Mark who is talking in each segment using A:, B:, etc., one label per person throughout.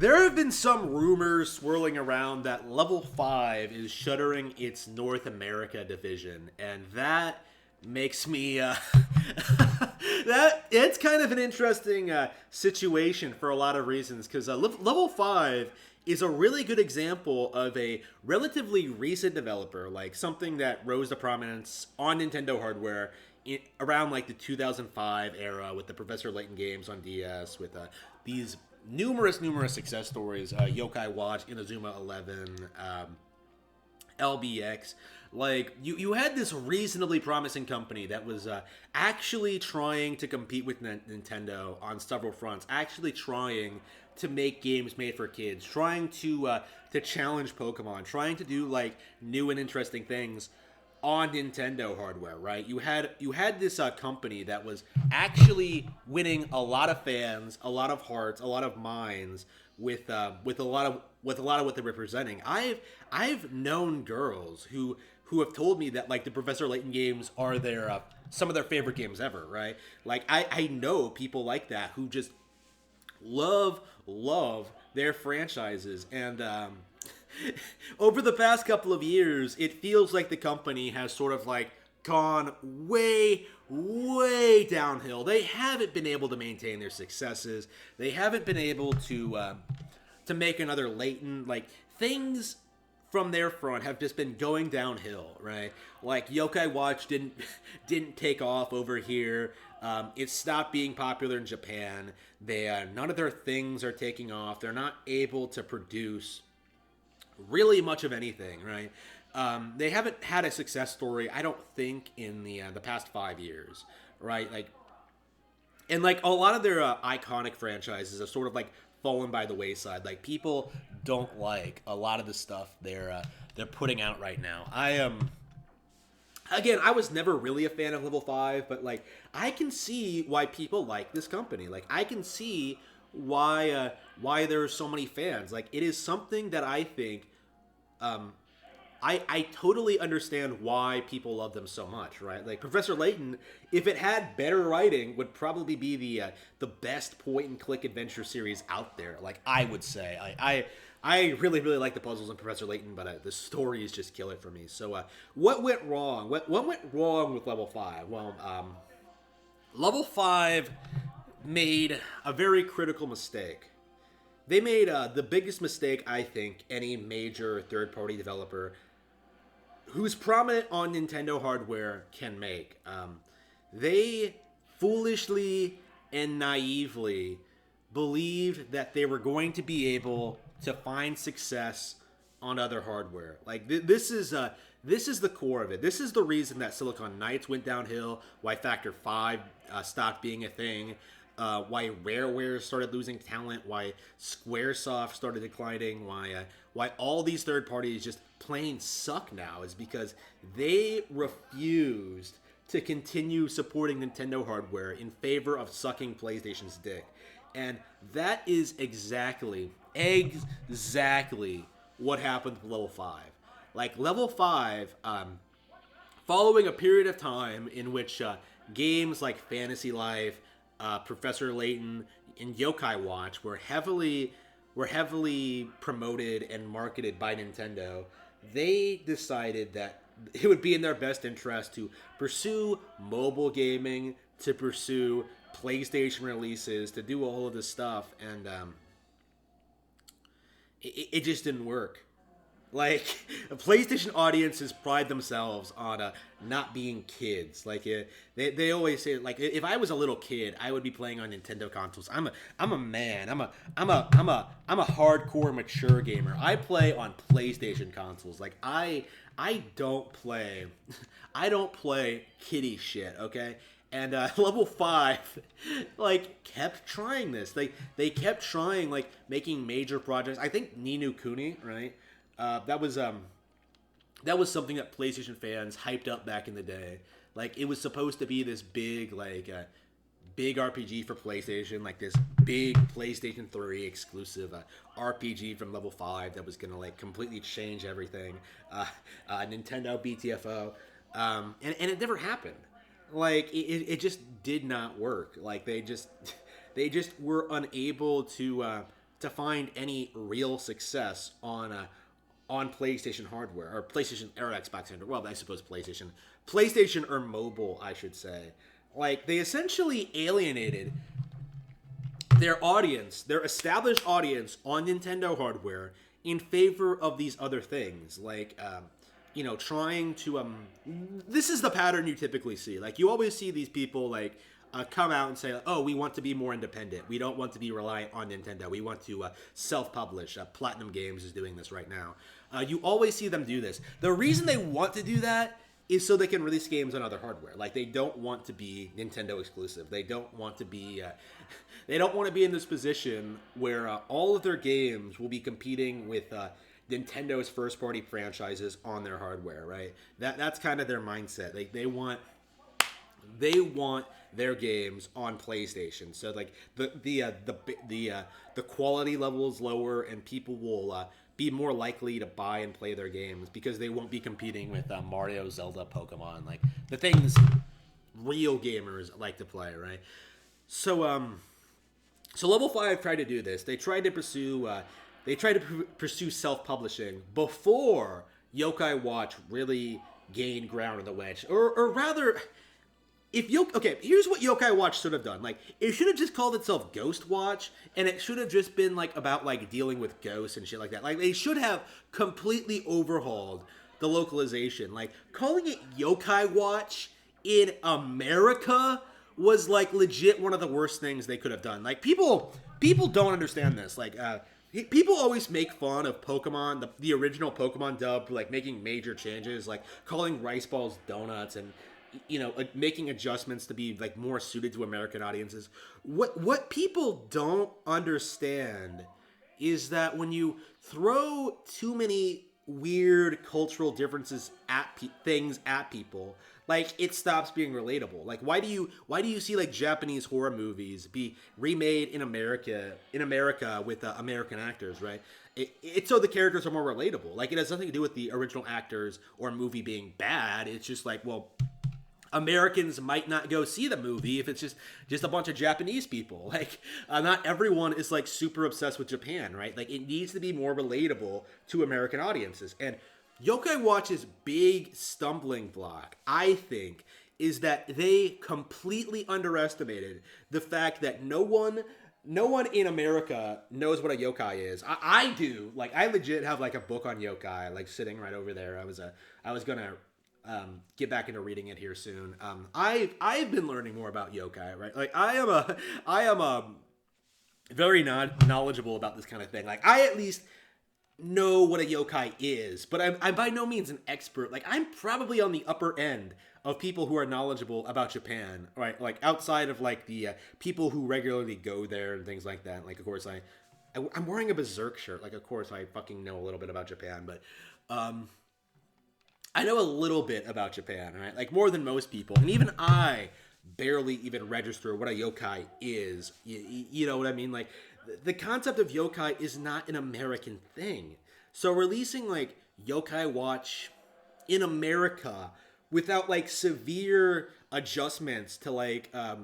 A: There have been some rumors swirling around that Level 5 is shuttering its North America division, and that makes me that it's kind of an interesting situation for a lot of reasons because Level 5 is a really good example of a relatively recent developer, like something that rose to prominence on Nintendo hardware around like the 2005 era with the Professor Layton games on DS, with these numerous success stories, Yokai Watch, Inazuma 11, LBX. Like you had this reasonably promising company that was actually trying to compete with Nintendo on several fronts, actually trying to make games made for kids, trying to challenge Pokemon, trying to do like new and interesting things on Nintendo hardware, right? You had this company that was actually winning a lot of fans, a lot of hearts, a lot of minds with a lot of what they're representing. I've known girls who have told me that like the Professor Layton games are their some of their favorite games ever, right? Like I know people like that who just love their franchises and over the past couple of years, it feels like the company has sort of like gone way downhill. They haven't been able to maintain their successes. They haven't been able to make another Layton. Like things from their front have just been going downhill, right? Like Yokai Watch didn't take off over here. It stopped being popular in Japan. None of their things are taking off. They're not able to produce really much of anything, right? They haven't had a success story, I don't think, in the past 5 years, right? Like, and like a lot of their iconic franchises have sort of like fallen by the wayside. Like people don't like a lot of the stuff they're putting out right now. Again, I was never really a fan of Level 5, but like I can see why people like this company. Like I can see why there are so many fans. Like it is something that I think I totally understand why people love them so much, right? Like Professor Layton, if it had better writing, would probably be the best point and click adventure series out there. Like I would say, I really like the puzzles in Professor Layton, but the stories just kill it for me. So what went wrong? What went wrong with Level 5? Well, Level 5 made a very critical mistake. They made the biggest mistake I think any major third-party developer who's prominent on Nintendo hardware can make. They foolishly and naively believed that they were going to be able to find success on other hardware. Like this is the core of it. This is the reason that Silicon Knights went downhill. Why Factor 5 stopped being a thing. Why Rareware started losing talent, why Squaresoft started declining, why all these third parties just plain suck now is because they refused to continue supporting Nintendo hardware in favor of sucking PlayStation's dick. And that is exactly what happened with Level 5. Like Level 5, following a period of time in which games like Fantasy Life, Professor Layton, and Yokai Watch were heavily promoted and marketed by Nintendo, they decided that it would be in their best interest to pursue mobile gaming, to pursue PlayStation releases, to do all of this stuff, and it just didn't work. Like, PlayStation audiences pride themselves on not being kids. Like, they always say, like, if I was a little kid, I would be playing on Nintendo consoles. I'm a man. I'm a hardcore mature gamer. I play on PlayStation consoles. Like, I don't play, I don't play kiddie shit. Okay. And Level 5, like, kept trying this. They kept trying, like, making major projects. I think Ni no Kuni, right? That was something that PlayStation fans hyped up back in the day. Like it was supposed to be this big big RPG for PlayStation, like this big PlayStation 3 exclusive RPG from Level 5 that was gonna like completely change everything. Nintendo BTFO, and it never happened. Like it just did not work. Like they just were unable to find any real success on PlayStation hardware or PlayStation or Xbox hardware. Well, I suppose PlayStation or mobile, I should say. Like they essentially alienated their audience, their established audience on Nintendo hardware in favor of these other things, like trying to This is the pattern you typically see. Like you always see these people like come out and say, "Oh, we want to be more independent. We don't want to be reliant on Nintendo. We want to self-publish." Platinum Games is doing this right now. You always see them do this. The reason they want to do that is so they can release games on other hardware. Like they don't want to be Nintendo exclusive. They don't want to be in this position where all of their games will be competing with Nintendo's first-party franchises on their hardware. Right? That's kind of their mindset. Like they want their games on PlayStation. So like the quality level is lower, and people will be more likely to buy and play their games because they won't be competing with Mario, Zelda, Pokemon, like the things real gamers like to play, right? So Level 5 tried to do this. They tried to pursue self-publishing before Yokai Watch really gained ground in the wedge, or rather. Here's what Yokai Watch should have done. Like, it should have just called itself Ghost Watch, and it should have just been, like, about, like, dealing with ghosts and shit like that. Like, they should have completely overhauled the localization. Like, calling it Yokai Watch in America was, like, legit one of the worst things they could have done. Like, people don't understand this. Like, people always make fun of Pokemon, the original Pokemon dub, like, making major changes, like, calling rice balls donuts and making adjustments to be like more suited to American audiences. What people don't understand is that when you throw too many weird cultural differences at things at people, like it stops being relatable. Like why do you see like Japanese horror movies be remade in America with American actors, right? It's so the characters are more relatable. Like it has nothing to do with the original actors or movie being bad. It's just like, well, Americans might not go see the movie if it's just a bunch of Japanese people. Like, not everyone is, like, super obsessed with Japan, right? Like, it needs to be more relatable to American audiences. And Yokai Watch's big stumbling block, I think, is that they completely underestimated the fact that no one in America knows what a yokai is. I do. Like, I legit have, like, a book on yokai, like, sitting right over there. I was gonna get back into reading it here soon. I've been learning more about yokai, right? Like I am very knowledgeable about this kind of thing. Like I at least know what a yokai is, but I'm by no means an expert. Like I'm probably on the upper end of people who are knowledgeable about Japan, right? Like outside of like the people who regularly go there and things like that. Like of course I'm wearing a Berserk shirt. Like of course I fucking know a little bit about Japan, but I know a little bit about Japan, right? Like more than most people. And even I barely even register what a yokai is. You know what I mean? Like the concept of yokai is not an American thing. So releasing like Yokai Watch in America without like severe adjustments to like the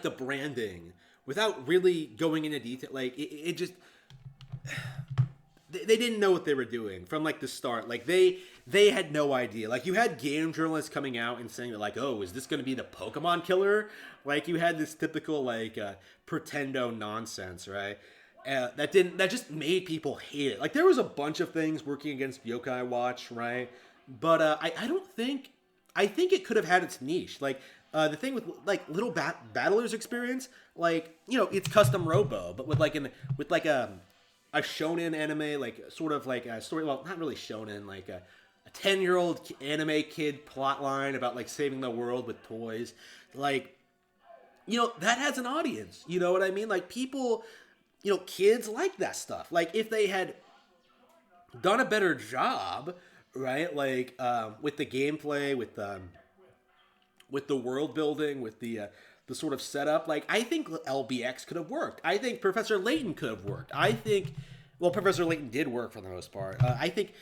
A: branding, without really going into detail, like it just they didn't know what they were doing from like the start. Like they had no idea. Like you had game journalists coming out and saying that like, oh, is this going to be the Pokemon killer? Like you had this typical like pretendo nonsense, right? That just made people hate it. Like there was a bunch of things working against Yokai Watch, right? But I think it could have had its niche. Like the thing with like Little Battler's experience, like it's custom Robo, but with a shonen anime, like sort of like a story. Well, not really shonen, like a 10-year-old anime kid plot line about like saving the world with toys. Like, that has an audience. You know what I mean? Like people, kids like that stuff. Like if they had done a better job, right? Like with the gameplay, with the world building, with the sort of setup, like I think LBX could have worked. I think Professor Layton could have worked. I think, well, Professor Layton did work for the most part. I think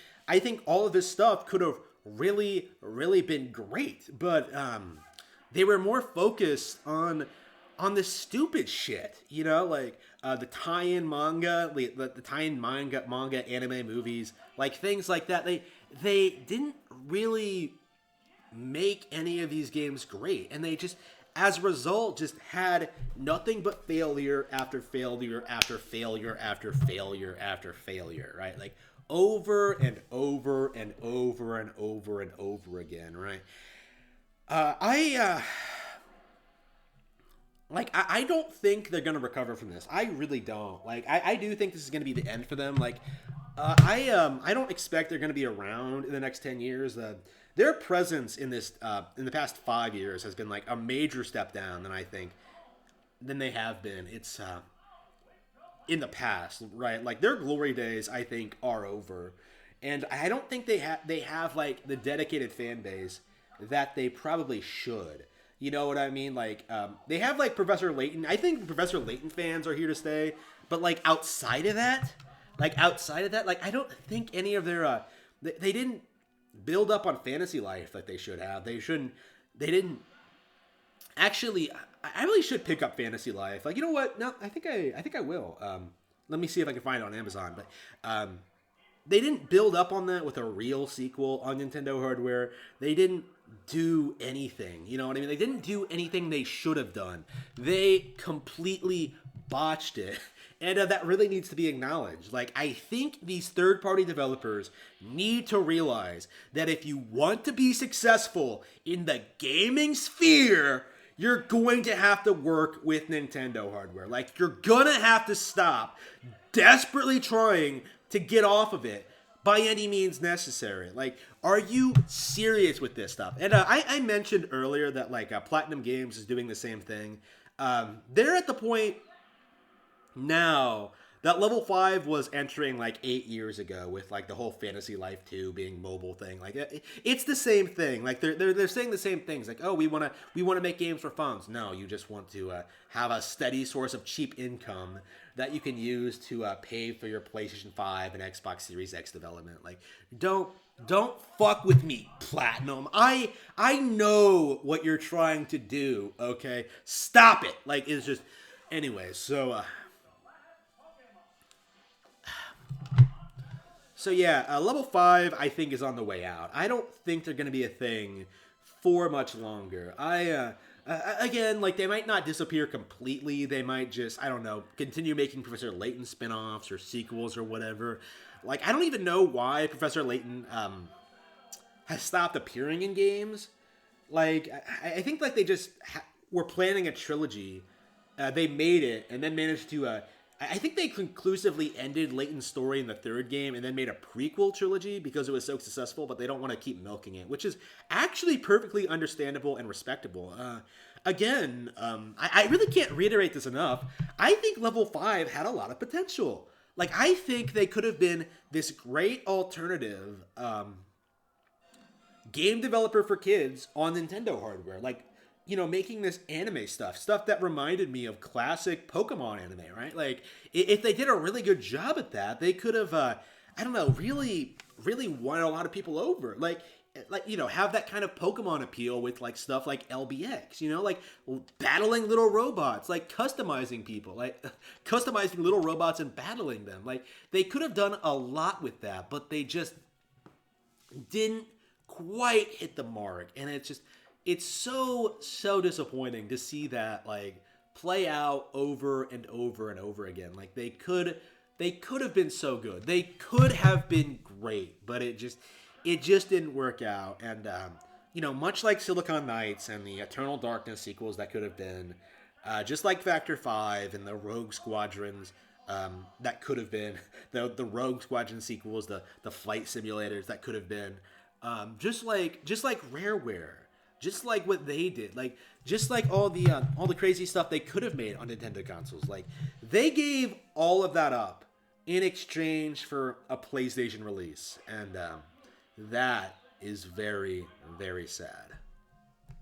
A: all of this stuff could have really, really been great, but they were more focused on on this stupid shit, you know, like the tie-in manga, the tie-in manga, anime movies, like things like that. They didn't really make any of these games great, and they just, as a result, just had nothing but failure after failure after failure after failure after failure, right? Like over and over and over and over and over again, right? I like I don't think they're gonna recover from this. I really don't. Like I do think this is gonna be the end for them. Like I don't expect they're gonna be around in the next 10 years. Their presence in this in the past 5 years has been like a major step down than they have been. It's in the past, right? Like their glory days, I think, are over, and I don't think they have like the dedicated fan base that they probably should. You know what I mean? Like they have like Professor Layton. I think Professor Layton fans are here to stay, but like outside of that, like I don't think any of their they didn't build up on Fantasy Life like they should have. They shouldn't. They didn't actually. I really should pick up Fantasy Life. Like, you know what? No, I think I will. Let me see if I can find it on Amazon. But they didn't build up on that with a real sequel on Nintendo hardware. They didn't do anything. You know what I mean? They didn't do anything they should have done. They completely botched it. And that really needs to be acknowledged. Like, I think these third-party developers need to realize that if you want to be successful in the gaming sphere, you're going to have to work with Nintendo hardware. Like, you're gonna have to stop desperately trying to get off of it by any means necessary. Like, are you serious with this stuff? And I mentioned earlier that, like, Platinum Games is doing the same thing. They're at the point now that Level 5 was entering like 8 years ago with like the whole Fantasy Life 2 being mobile thing. Like it's the same thing. Like they're saying the same things. Like, oh, we want to make games for phones. No, you just want to have a steady source of cheap income that you can use to pay for your PlayStation 5 and Xbox Series X development. Like don't fuck with me, Platinum. I know what you're trying to do, okay? Stop it. Like, it's just anyway, So yeah, Level 5 I think is on the way out. I don't think they're going to be a thing for much longer. Again, like they might not disappear completely. They might just, I don't know, continue making Professor Layton spin-offs or sequels or whatever. Like I don't even know why Professor Layton has stopped appearing in games. Like I think like they just were planning a trilogy. They made it and then managed to I think they conclusively ended Layton's story in the third game and then made a prequel trilogy because it was so successful, but they don't want to keep milking it, which is actually perfectly understandable and respectable. Again, I really can't reiterate this enough. I think Level 5 had a lot of potential. Like, I think they could have been this great alternative game developer for kids on Nintendo hardware. Like, you know, making this anime stuff that reminded me of classic Pokemon anime, right? Like, if they did a really good job at that, they could have, I don't know, really won a lot of people over. Like, you know, have that kind of Pokemon appeal with, like, stuff like LBX, you know? Like, battling little robots, like, customizing people, like, customizing little robots and battling them. Like, they could have done a lot with that, but they just didn't quite hit the mark. And it's so disappointing to see that like play out over and over and over again. Like they could have been so good. They could have been great, but it just didn't work out. And you know, much like Silicon Knights and the Eternal Darkness sequels that could have been, just like Factor 5 and the Rogue Squadrons that could have been, the Rogue Squadron sequels, the flight simulators that could have been, just like Rareware. Just like what they did, like just like all the crazy stuff they could have made on Nintendo consoles, like they gave all of that up in exchange for a PlayStation release, and that is very, very sad.